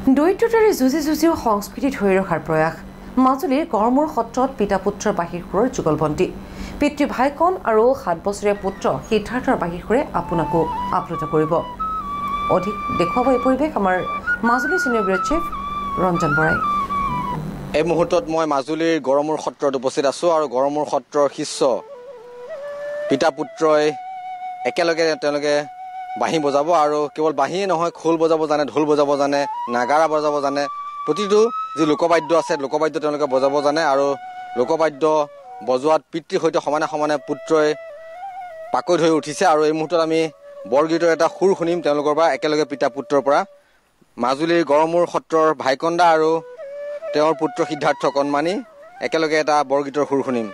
দৰিদ্ৰতাৰে যুঁজিও সংস্কৃতি ধৰি ৰখাৰ প্ৰয়াস মাজুলীৰ গড়মূৰ সত্ৰত পিতা পুত্ৰৰ বাহিৰসুৰৰ যুগলবন্দী পিতৃ ভাইকন আৰু 7 বছৰীয়া পুত্ৰ সিদ্ধাৰ্থৰ বাহিৰসুৰে আপোনাকো আপ্লুত কৰিব অধিক দেখুৱাব এই পৰিৱেশ আমাৰ Majuli senior bureau chief Ranjan বৰাই এই মুহূৰ্তত মই মাজুলীৰ গড়মূৰ সত্ৰত উপস্থিত আছো আৰু গড়মূৰ সত্ৰৰ শিষ্য পিতা পুত্ৰই একেলগে তেওঁলোকে বাঁহী বজাব আৰু কেৱল বাঁহীয়ে নহয় খোল বজাব জানে ঢোল বজাব জানে নাগাৰা বজাব জানে প্ৰতিটো যি লোকবাদ্য আছে লোকবাদ্য তেওঁলোকে বজাব জানে আৰু লোকবাদ্য বজোৱাত পিতৃৰ সৈতে সমানে পুত্ৰই পাকৈত হৈ উঠিছে আৰু এই মুহূৰ্তত আমি বৰগীতৰ এটা সুৰ শুনিম তেওঁলোকৰ পৰা একেলগে পিতা পুত্ৰৰ পৰা মাজুলীৰ গড়মূৰ সত্ৰৰ ভাইকন্দা আৰু তেওঁৰ পুত্ৰ সিদ্ধাৰ্থ কণমানি একেলগে এটা বৰগীতৰ সুৰ শুনিম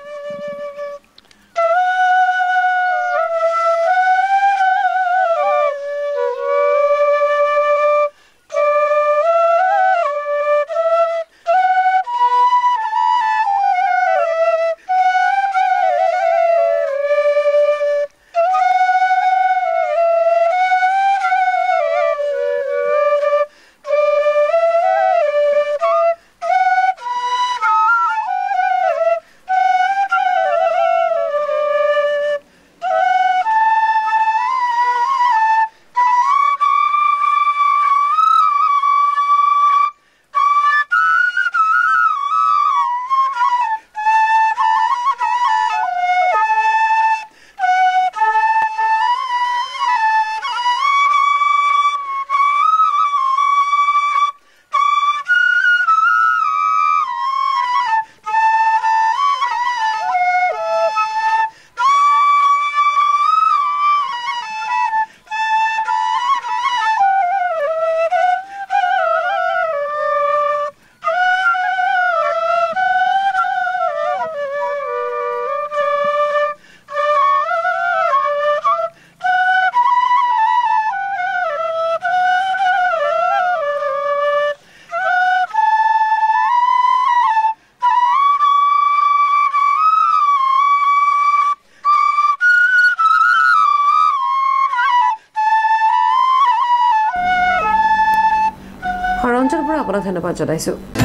ৰঞ্জন বৰাই আপোনাক ধন্যবাদ জনাইছো।